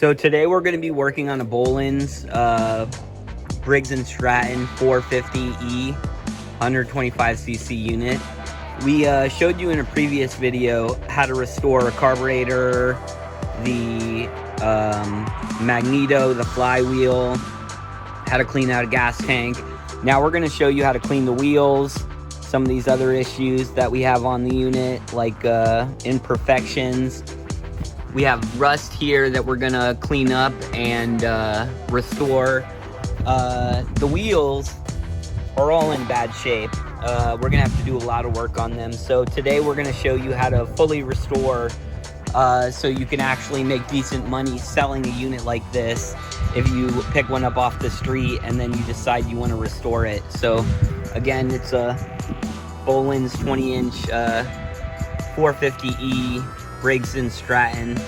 So today we're going to be working on a Bolen's Briggs & Stratton 450E 125cc unit. We showed you in a previous video how to restore a carburetor, the magneto, the flywheel, how to clean out a gas tank. Now we're going to show you how to clean the wheels, some of these other issues that we have on the unit, like imperfections. We have rust here that we're gonna clean up and restore. The wheels are all in bad shape. We're gonna have to do a lot of work on them. So today we're gonna show you how to fully restore so you can actually make decent money selling a unit like this if you pick one up off the street and then you decide you want to restore it. So again, it's a Bolen's 20-inch 450E Briggs & Stratton. Go.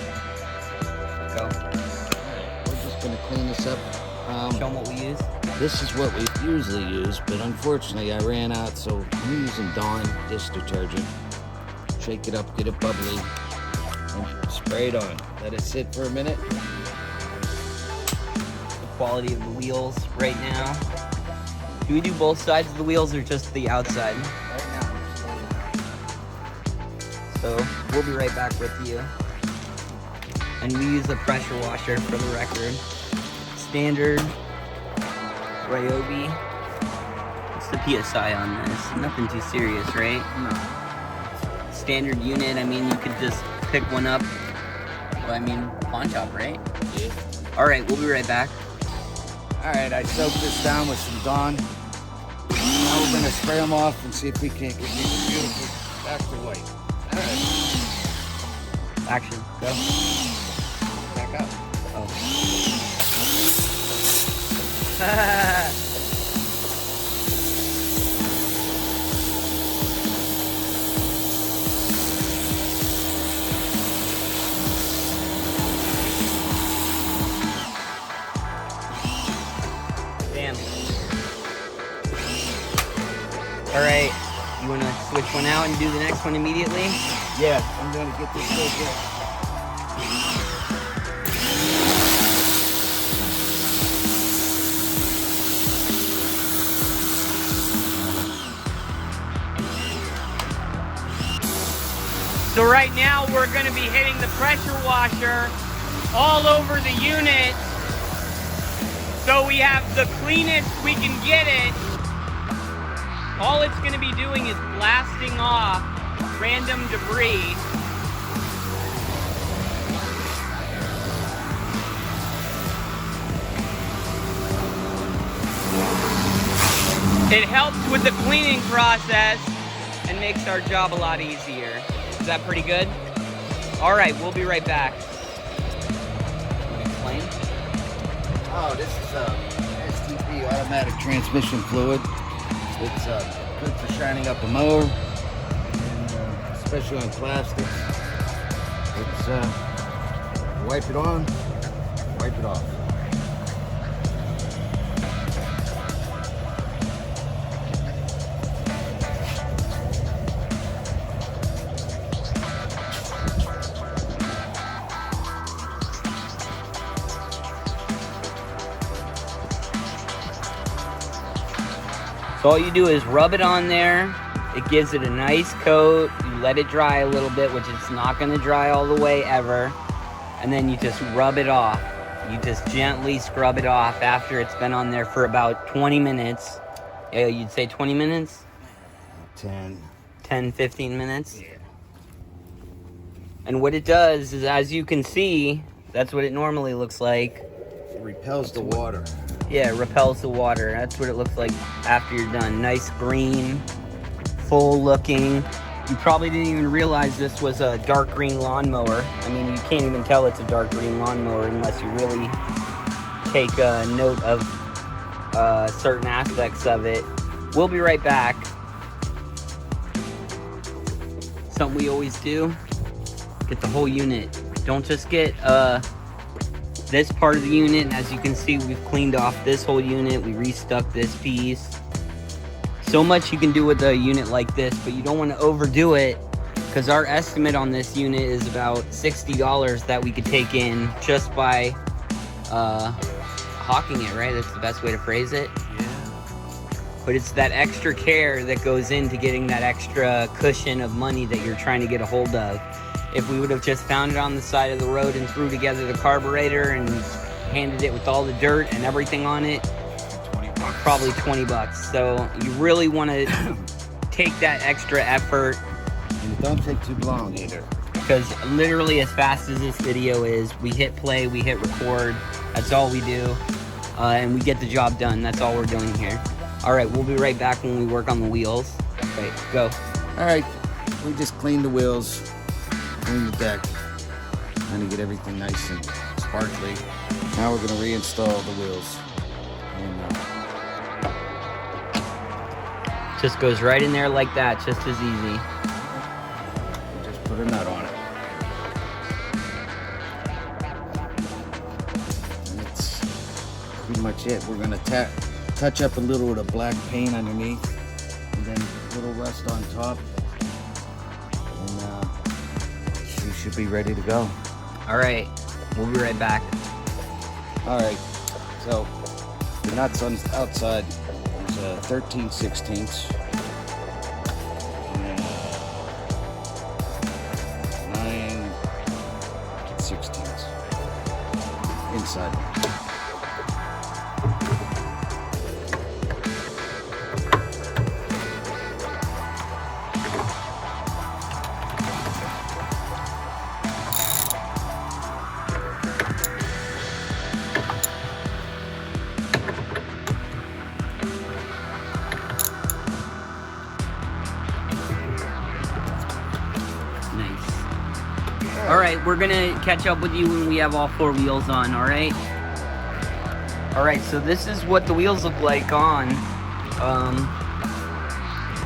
We're just going to clean this up. Show them what we use. This is what we usually use, but unfortunately I ran out, so I'm using Dawn dish detergent. Shake it up, get it bubbly, and spray it on. Let it sit for a minute. The quality of the wheels right now. Do we do both sides of the wheels or just the outside? Right now. So we'll be right back with you. And we use a pressure washer for the record. Standard Ryobi. What's the PSI on this? Nothing too serious, right? No. Standard unit, I mean, you could just pick one up. Well, I mean, pawn shop, right? Yeah. Alright, we'll be right back. Alright, I soaked this down with some Dawn. Now we're going to spray them off and see if we can't get these beautiful back to white. Alright. Action. Go. Back up. Oh. Damn. Alright, you want to switch one out and do the next one immediately? Yeah, I'm going to get this real good. So right now we're going to be hitting the pressure washer all over the unit so we have the cleanest we can get it. All it's going to be doing is blasting off random debris. It helps with the cleaning process and makes our job a lot easier. Is that pretty good? All right, we'll be right back. Want to explain? Oh, this is STP automatic transmission fluid. It's good for shining up a mower, and especially on plastics. It's wipe it on, wipe it off. So all you do is rub it on there. It gives it a nice coat. You let it dry a little bit, which it's not going to dry all the way ever. And then you just rub it off. You just gently scrub it off after it's been on there for about 20 minutes. Yeah, you'd say 20 minutes? 10, 15 minutes? Yeah. And what it does is, as you can see, that's what it normally looks like. It repels the water. Yeah, it repels the water. That's what it looks like after you're done. Nice green, full looking. You probably didn't even realize this was a dark green lawnmower. I mean, you can't even tell it's a dark green lawnmower unless you really take note of certain aspects of it. We'll be right back. Something we always do, get the whole unit. Don't just get this part of the unit. And as you can see, we've cleaned off this whole unit. We restuck this piece. So much you can do with a unit like this, but you don't want to overdo it because our estimate on this unit is about $60 that we could take in just by hawking it, right? That's the best way to phrase it. Yeah. But it's that extra care that goes into getting that extra cushion of money that you're trying to get a hold of. If we would have just found it on the side of the road and threw together the carburetor and handed it with all the dirt and everything on it, $20. probably 20 bucks. So you really want to take that extra effort. And it don't take too long either. Because literally as fast as this video is, we hit play, we hit record. That's all we do. And we get the job done. That's all we're doing here. All right, we'll be right back when we work on the wheels. Wait, go. All right, we just cleaned the wheels, cleaned the deck, trying to get everything nice and sparkly. Now we're gonna reinstall the wheels. And, Just goes right in there like that, just as easy. just put a nut on it. And that's pretty much it. We're gonna touch up a little of the black paint underneath, and then a little rust on top, and she should be ready to go. All right, we'll be right back. All right, so the nuts on the outside is 13/16 and 9/16 inside. All right, we're gonna catch up with you when we have all 4 wheels on, all right? All right, so this is what the wheels look like on.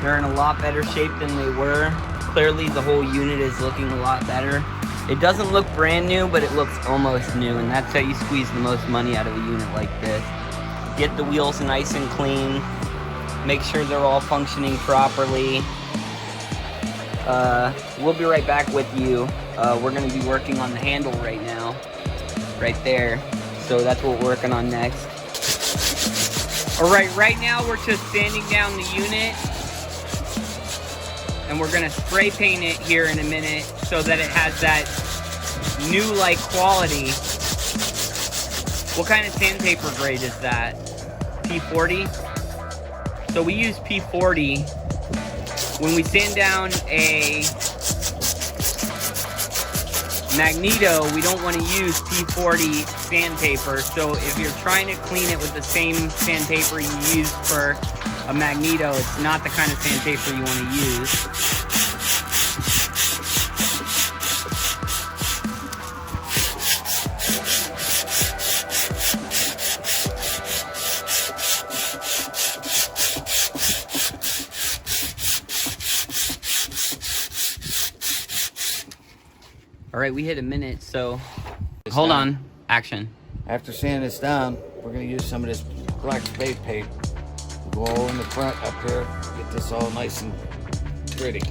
They're in a lot better shape than they were. Clearly the whole unit is looking a lot better. It doesn't look brand new, but it looks almost new, and that's how you squeeze the most money out of a unit like this. Get the wheels nice and clean. Make sure they're all functioning properly. We'll be right back with you. We're going to be working on the handle right now, right there. So that's what we're working on next. All right now we're just sanding down the unit, and we're going to spray paint it here in a minute so that it has that new-like quality. What kind of sandpaper grade is that? P40? So we use P40. When we sand down a Magneto, we don't want to use P40 sandpaper. So if you're trying to clean it with the same sandpaper you use for a Magneto, it's not the kind of sandpaper you want to use. All right, we hit a minute, so hold on. Action. After sanding this down, we're going to use some of this black spray paint. We'll go all in the front up here, get this all nice and pretty.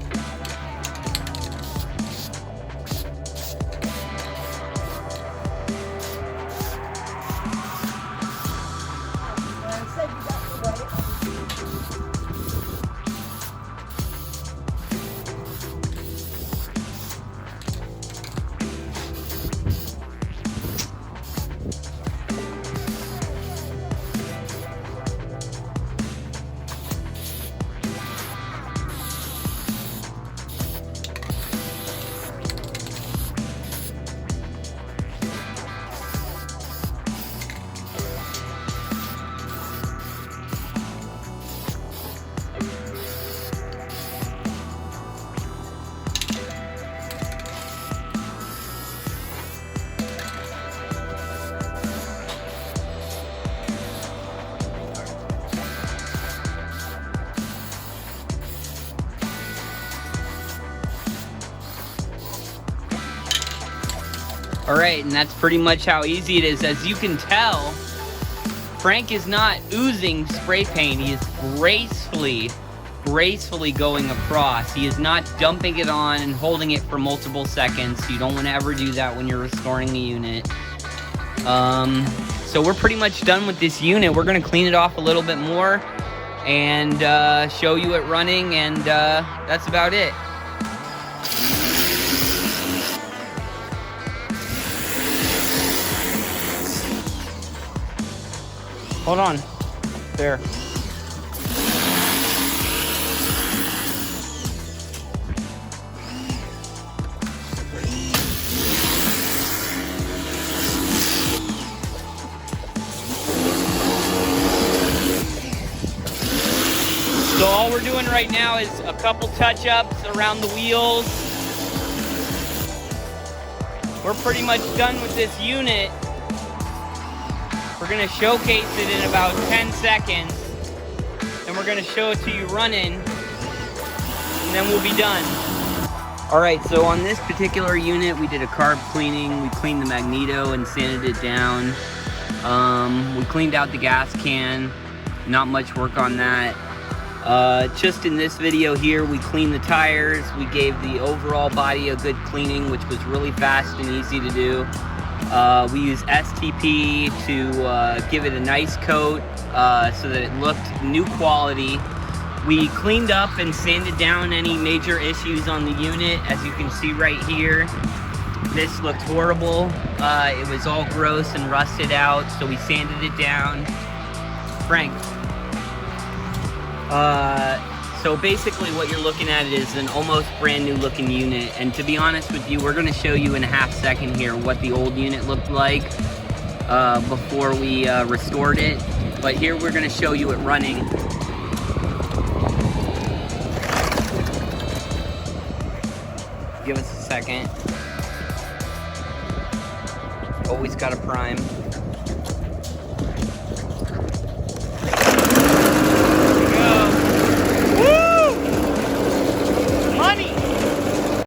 All right, and that's pretty much how easy it is. As you can tell, Frank is not oozing spray paint. He is gracefully going across. He is not dumping it on and holding it for multiple seconds. You don't want to ever do that when you're restoring a unit. So we're pretty much done with this unit. We're gonna clean it off a little bit more and show you it running, and that's about it. Hold on. There. So all we're doing right now is a couple touch-ups around the wheels. We're pretty much done with this unit. We're gonna showcase it in about 10 seconds, and we're gonna show it to you running, and then we'll be done. All right, so on this particular unit, we did a carb cleaning. We cleaned the magneto and sanded it down. We cleaned out the gas can. Not much work on that. Just in this video here, we cleaned the tires. We gave the overall body a good cleaning, which was really fast and easy to do. We used STP to give it a nice coat so that it looked new quality. We cleaned up and sanded down any major issues on the unit. As you can see right here, this looked horrible. It was all gross and rusted out, so we sanded it down. Frank. So basically what you're looking at is an almost brand new looking unit, and to be honest with you, we're going to show you in a half second here what the old unit looked like before we restored it. But here we're going to show you it running. Give us a second. Always got to prime.